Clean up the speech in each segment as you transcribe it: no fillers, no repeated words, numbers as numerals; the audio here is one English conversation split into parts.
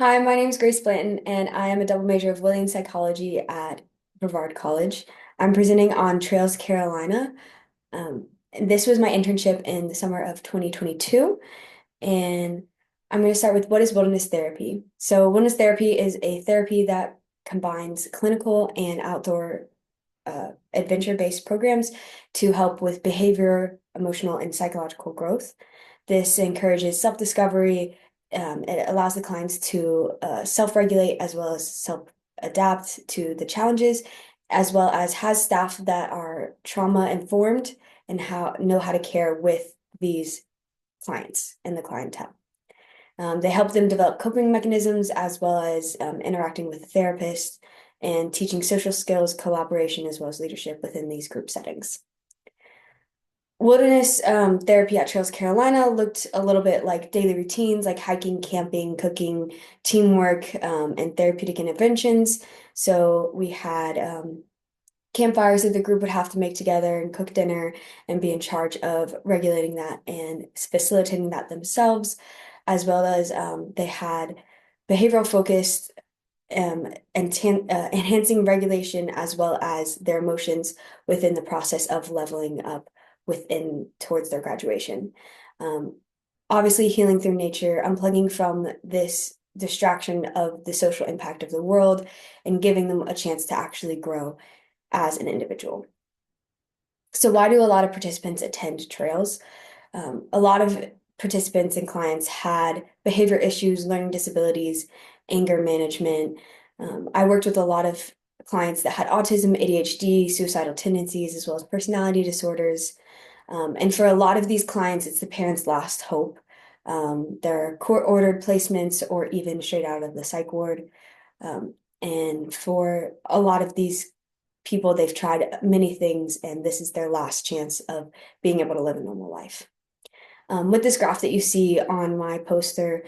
Hi, my name is Grace Blanton, and I am a double major of Williams Psychology at Brevard College. I'm presenting on Trails Carolina. And this was my internship in the summer of 2022, and I'm going to start with what is wilderness therapy. So, wilderness therapy is a therapy that combines clinical and outdoor adventure-based programs to help with behavior, emotional, and psychological growth. This encourages self-discovery. It allows the clients to self-regulate as well as self-adapt to the challenges, as well as has staff that are trauma-informed and know how to care with these clients and the clientele. They help them develop coping mechanisms as well as interacting with a therapist and teaching social skills, collaboration, as well as leadership within these group settings. Wilderness therapy at Trails Carolina looked a little bit like daily routines, like hiking, camping, cooking, teamwork, and therapeutic interventions. So we had campfires that the group would have to make together and cook dinner and be in charge of regulating that and facilitating that themselves, as well as they had behavioral focused and enhancing regulation as well as their emotions within the process of leveling up within towards their graduation. Um, Obviously, healing through nature, unplugging from this distraction of the social impact of the world and giving them a chance to actually grow as an individual. So, why do a lot of participants attend trails? A lot of participants and clients had behavior issues, learning disabilities, anger management. I worked with a lot of clients that had autism, ADHD, suicidal tendencies, as well as personality disorders. And for a lot of these clients, it's the parents' last hope. They're court-ordered placements or even straight out of the psych ward. And for a lot of these people, they've tried many things, and this is their last chance of being able to live a normal life. With this graph that you see on my poster,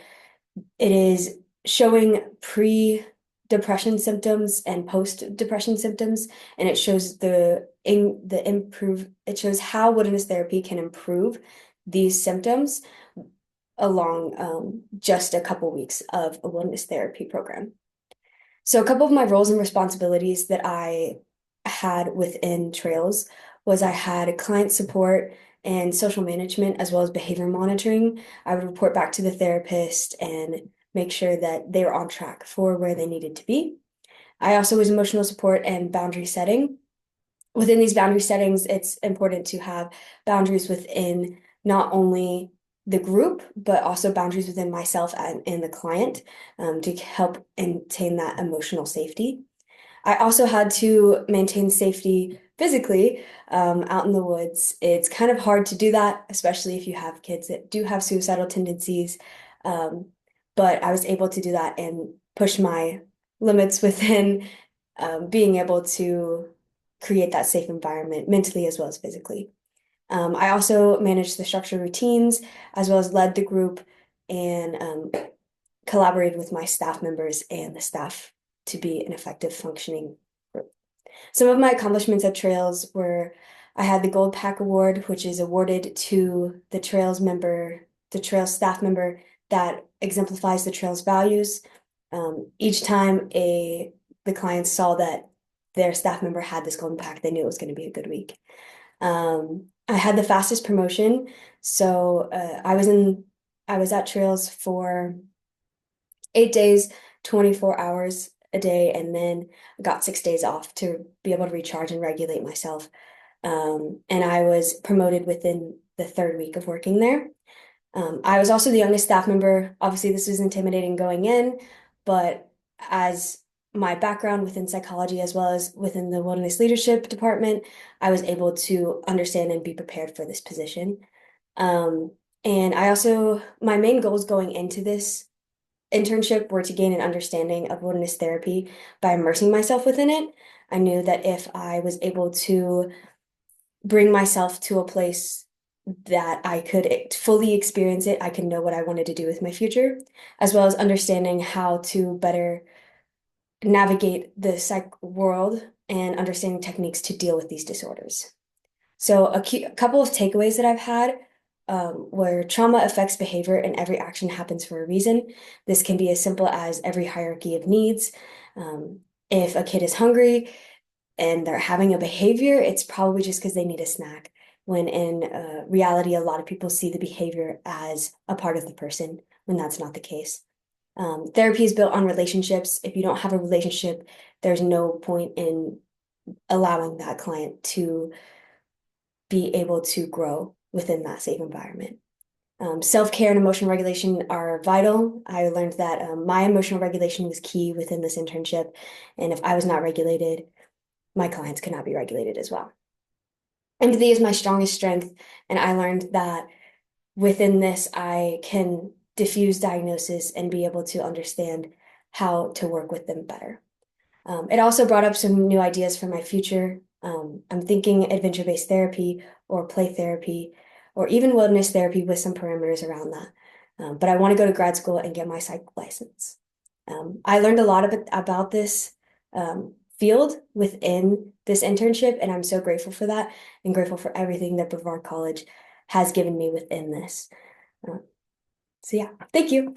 it is showing pre-depression symptoms and post-depression symptoms, and it shows it shows how wilderness therapy can improve these symptoms along just a couple weeks of a wilderness therapy program. So a couple of my roles and responsibilities that I had within Trails was I had client support and social management as well as behavior monitoring. I would report back to the therapist and make sure that they were on track for where they needed to be. I also was emotional support and boundary setting. Within these boundary settings, it's important to have boundaries within not only the group, but also boundaries within myself and the client to help maintain that emotional safety. I also had to maintain safety physically out in the woods. It's kind of hard to do that, especially if you have kids that do have suicidal tendencies. Um, but I was able to do that and push my limits within being able to create that safe environment mentally as well as physically. I also managed the structured routines as well as led the group and collaborated with my staff members and the staff to be an effective functioning group. Some of my accomplishments at Trails were I had the Gold Pack Award, which is awarded to the Trails staff member that exemplifies the Trails values. Each time the clients saw that their staff member had this Golden Pack, they knew it was going to be a good week. I had the fastest promotion, so I was at Trails for 8 days, 24 hours a day, and then I got 6 days off to be able to recharge and regulate myself. And I was promoted within the third week of working there. I was also the youngest staff member. Obviously, this was intimidating going in, but as my background within psychology as well as within the wilderness leadership department, I was able to understand and be prepared for this position. Um, and my main goals going into this internship were to gain an understanding of wilderness therapy by immersing myself within it. I knew that if I was able to bring myself to a place that I could fully experience it, I could know what I wanted to do with my future, as well as understanding how to better navigate the psych world and understanding techniques to deal with these disorders. So a couple of takeaways that I've had where trauma affects behavior and every action happens for a reason. This can be as simple as every hierarchy of needs. Um, if a kid is hungry and they're having a behavior, it's probably just because they need a snack. When in reality, a lot of people see the behavior as a part of the person when that's not the case. Therapy is built on relationships. If you don't have a relationship, there's no point in allowing that client to be able to grow within that safe environment. Self-care and emotional regulation are vital. I learned that my emotional regulation was key within this internship. And if I was not regulated, my clients could not be regulated as well. Empathy is my strongest strength. And I learned that within this, I can diffuse diagnosis and be able to understand how to work with them better. It also brought up some new ideas for my future. I'm thinking adventure-based therapy or play therapy or even wilderness therapy with some parameters around that. But I want to go to grad school and get my psych license. I learned a lot about this field within this internship, and I'm so grateful for that and grateful for everything that Brevard College has given me within this. Uh, so yeah, thank you.